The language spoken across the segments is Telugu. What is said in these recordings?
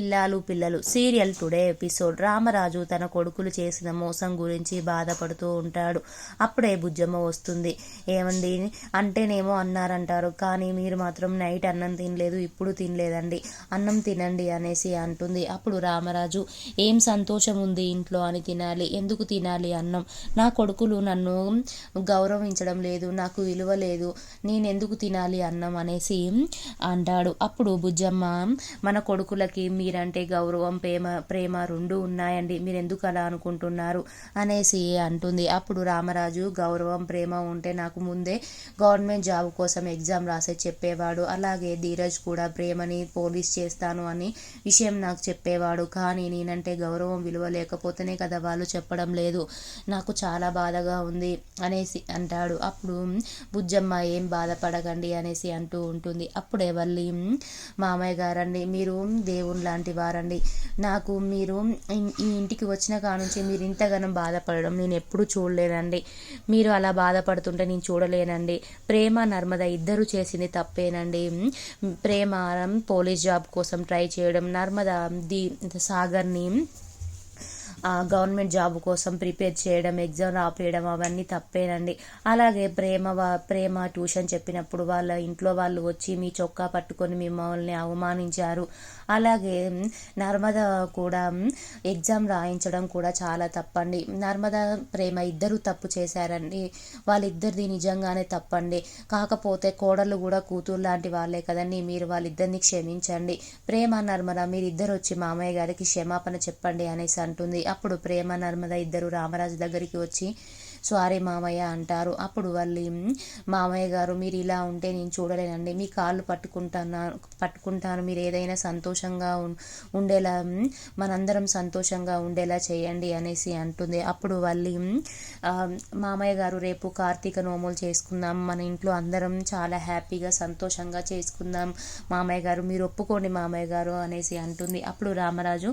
ఇల్లాలు పిల్లలు సీరియల్ టుడే ఎపిసోడ్. రామరాజు తన కొడుకులు చేసిన మోసం గురించి బాధపడుతూ ఉంటాడు. అప్పుడే బుజ్జమ్మ వస్తుంది. ఏమండి అంటేనేమో అన్నారంటారు, కానీ మీరు మాత్రం నైట్ అన్నం తినలేదు, ఇప్పుడు తినలేదండి, అన్నం తినండి అనేసి అంటుంది. అప్పుడు రామరాజు, ఏం సంతోషం ఉంది ఇంట్లో అని తినాలి, ఎందుకు తినాలి అన్నం? నా కొడుకులు నన్ను గౌరవించడం లేదు, నాకు విలువ లేదు, నేనెందుకు తినాలి అన్నం అనేసి అంటాడు. అప్పుడు బుజ్జమ్మ, మన కొడుకులకి మీరంటే గౌరవం ప్రేమ రెండు ఉన్నాయండి, మీరెందుకు అలా అనుకుంటున్నారు అనేసి అంటుంది. అప్పుడు రామరాజు, గౌరవం ప్రేమ ఉంటే నాకు ముందే గవర్నమెంట్ జాబ్ కోసం ఎగ్జామ్ రాసే చెప్పేవాడు, అలాగే ధీరజ్ కూడా ప్రేమని పోలీస్ చేస్తాను అని విషయం నాకు చెప్పేవాడు, కానీ నేనంటే గౌరవం విలువ లేకపోతేనే కదా వాళ్ళు చెప్పడం లేదు, నాకు చాలా బాధగా ఉంది అనేసి అంటాడు. అప్పుడు బుజ్జమ్మ, ఏం బాధపడకండి అనేసి అంటూ ఉంటుంది. అప్పుడే వల్లి, మామయ్య గారండి మీరు దేవుని లాంటి వారండి, నాకు మీరు ఈ ఇంటికి వచ్చిన కానుంచి మీరు ఇంతగానం బాధపడడం నేను ఎప్పుడూ చూడలేనండి, మీరు అలా బాధపడుతుంటే నేను చూడలేనండి. ప్రేమ నర్మద ఇద్దరు చేసింది తప్పేనండి. ప్రేమ పోలీస్ జాబ్ కోసం ట్రై చేయడం, నర్మద సాగర్ని గవర్నమెంట్ జాబ్ కోసం ప్రిపేర్ చేయడం, ఎగ్జామ్ రాపేయడం అవన్నీ తప్పేనండి. అలాగే ప్రేమ ట్యూషన్ చెప్పినప్పుడు వాళ్ళ ఇంట్లో వాళ్ళు వచ్చి మీ చొక్కా పట్టుకొని మిమ్మల్ని అవమానించారు. అలాగే నర్మద కూడా ఎగ్జామ్ రాయించడం కూడా చాలా తప్పండి. నర్మద ప్రేమ ఇద్దరు తప్పు చేశారండి, వాళ్ళిద్దరిది నిజంగానే తప్పండి. కాకపోతే కోడళ్ళు కూడా కూతురు లాంటి వాళ్ళే కదండి, మీరు వాళ్ళిద్దరిని క్షమించండి. ప్రేమ నర్మద మీరిద్దరు వచ్చి మామయ్య గారికి క్షమాపణ చెప్పండి అనేసి అంటుంది. అప్పుడు ప్రేమ నర్మద ఇద్దరు రామరాజు దగ్గరికి వచ్చి సారీ మామయ్య అంటారు. అప్పుడు వాళ్ళు, మామయ్య గారు మీరు ఇలా ఉంటే నేను చూడలేనండి, మీ కాళ్ళు పట్టుకుంటాను, మీరు ఏదైనా సంతోషంగా ఉండేలా, మనందరం సంతోషంగా ఉండేలా చేయండి అనేసి అంటుంది. అప్పుడు వాళ్ళు, మామయ్య గారు రేపు కార్తీక నోములు చేసుకుందాం, మన ఇంట్లో అందరం చాలా హ్యాపీగా సంతోషంగా చేసుకుందాం మామయ్య గారు, మీరు ఒప్పుకోండి మామయ్య గారు అనేసి అంటుంది. అప్పుడు రామరాజు,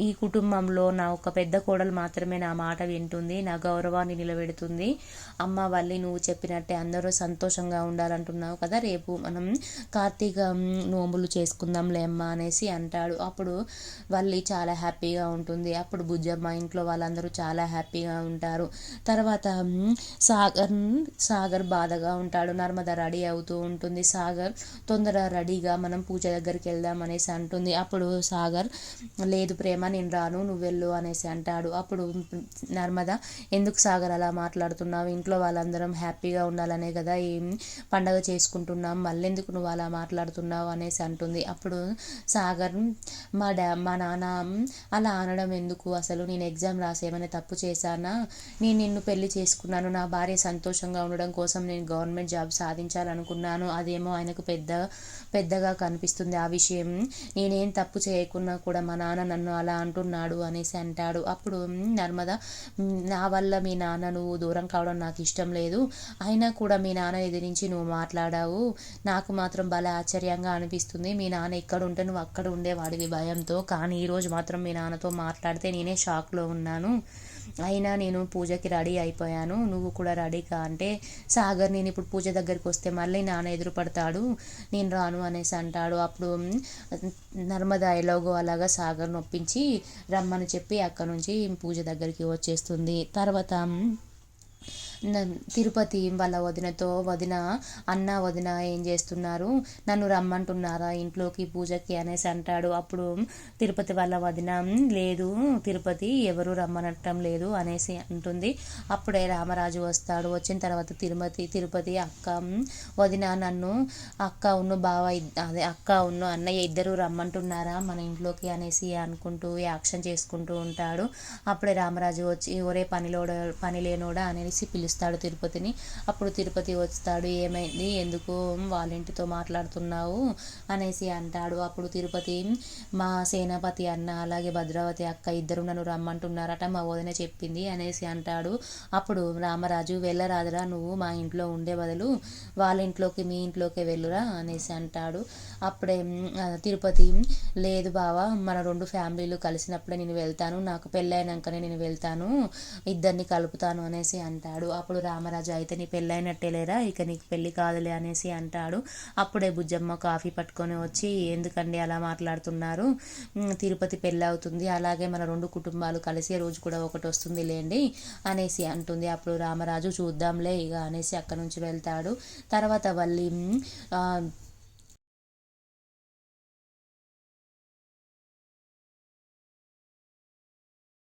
ఈ కుటుంబంలో నా ఒక పెద్ద కోడలు మాత్రమే నా మాట వింటుంది, నా గౌరవాన్ని నిలబెడుతుంది. అమ్మ వల్లి, నువ్వు చెప్పినట్టే అందరూ సంతోషంగా ఉండాలంటున్నావు కదా, రేపు మనం కార్తీక నోములు చేసుకుందాంలే అమ్మ అనేసి అంటాడు. అప్పుడు వల్లి చాలా హ్యాపీగా ఉంటుంది. అప్పుడు బుజ్జమ్మ, ఇంట్లో వాళ్ళందరూ చాలా హ్యాపీగా ఉంటారు. తర్వాత సాగర్ బాధగా ఉంటాడు. నర్మద రెడీ అవుతూ ఉంటుంది. సాగర్, తొందర రెడీగా మనం పూజ దగ్గరికి వెళ్దాం అనేసి అంటుంది. అప్పుడు సాగర్, లేదు ప్రేమ నేను రాను, నువ్వు వెళ్ళు అనేసి అంటాడు. అప్పుడు నర్మద, ఎందుకు సాగర్ అలా మాట్లాడుతున్నావు, ఇంట్లో వాళ్ళందరం హ్యాపీగా ఉండాలనే కదా ఈ పండగ చేసుకుంటున్నాం, మళ్ళెందుకు నువ్వు అలా మాట్లాడుతున్నావు అనేసి అంటుంది. అప్పుడు సాగర్, మా నాన్న అలా అనడం ఎందుకు, అసలు నేను ఎగ్జామ్ రాసేమని తప్పు చేశానా, నేను నిన్ను పెళ్లి చేసుకున్నాను, నా భార్య సంతోషంగా ఉండడం కోసం నేను గవర్నమెంట్ జాబ్ సాధించాలనుకున్నాను, అదేమో ఆయనకు పెద్దగా కనిపిస్తుంది ఆ విషయం, నేనేం తప్పు చేయకున్నా కూడా మా నాన్న నన్ను అలా అంటున్నాడు అనేసి అంటాడు. అప్పుడు నర్మద, నా వల్ల మీ నాన్న నువ్వు దూరం కావడం నాకు ఇష్టం లేదు, అయినా కూడా మీ నాన్న ఎదిరించి నువ్వు మాట్లాడావు, నాకు మాత్రం భలే ఆశ్చర్యంగా అనిపిస్తుంది, మీ నాన్న ఇక్కడ ఉంటే నువ్వు అక్కడ ఉండేవాడివి భయంతో, కానీ ఈరోజు మాత్రం మీ నాన్నతో మాట్లాడితే నేనే షాక్లో ఉన్నాను, అయినా నేను పూజకి రెడీ అయిపోయాను, నువ్వు కూడా రెడీ కా అంటే, సాగర్ నేను ఇప్పుడు పూజ దగ్గరికి వస్తే మళ్ళీ నాన్న ఎదురుపడతాడు, నేను రాను అనేసి అంటాడు. అప్పుడు నర్మద ఎలాగో అలాగా సాగర్ నొప్పించి రమ్మని చెప్పి అక్కడ నుంచి పూజ దగ్గరికి వచ్చేస్తుంది. తర్వాత తిరుపతి వాళ్ళ వదినతో, అన్న వదిన ఏం చేస్తున్నారు, నన్ను రమ్మంటున్నారా ఇంట్లోకి పూజకి అనేసి అంటాడు. అప్పుడు తిరుపతి వాళ్ళ వదిన, లేదు తిరుపతి ఎవరు రమ్మనటం లేదు అనేసి అంటుంది. అప్పుడే రామరాజు వస్తాడు. వచ్చిన తర్వాత తిరుపతి అక్క వదిన నన్ను అక్క అన్నయ్య ఇద్దరు రమ్మంటున్నారా మన ఇంట్లోకి అనేసి అనుకుంటూ యాక్షన్ చేసుకుంటూ ఉంటాడు. అప్పుడే రామరాజు వచ్చి, ఒరే పని లేనోడా అనేసి పిలుస్తాడు తిరుపతిని. అప్పుడు తిరుపతి వస్తాడు. ఏమైంది, ఎందుకు వాళ్ళ ఇంటితో మాట్లాడుతున్నావు అనేసి అంటాడు. అప్పుడు తిరుపతి, మా సేనాపతి అన్న అలాగే భద్రావతి అక్క ఇద్దరు నన్ను రమ్మంటున్నారట, మా వదిన చెప్పింది అనేసి అంటాడు. అప్పుడు రామరాజు, వెళ్ళరాదురా, నువ్వు మా ఇంట్లో ఉండే బదులు వాళ్ళ ఇంట్లోకి మీ ఇంట్లోకి వెళ్ళురా అనేసి అంటాడు. అప్పుడే తిరుపతి, లేదు బావా, మన రెండు ఫ్యామిలీలు కలిసినప్పుడే నేను వెళ్తాను, నాకు పెళ్ళైనాకనే నేను వెళ్తాను, ఇద్దరిని కలుపుతాను అనేసి అంటాడు. అప్పుడు రామరాజు అయితే నీ పెళ్ళైనట్టే లేరా, ఇక నీకు పెళ్ళి కాదులే అనేసి అంటాడు. అప్పుడే బుజ్జమ్మ కాఫీ పట్టుకొని వచ్చి ఎందుకండి అలా మాట్లాడుతున్నారు, తిరుపతి పెళ్ళి అవుతుంది, అలాగే మన 2 కుటుంబాలు కలిసే రోజు కూడా ఒకటి వస్తుంది లేండి అనేసి అంటుంది. అప్పుడు రామరాజు చూద్దాంలే ఇక అనేసి అక్కడ నుంచి వెళ్తాడు. తర్వాత వల్లి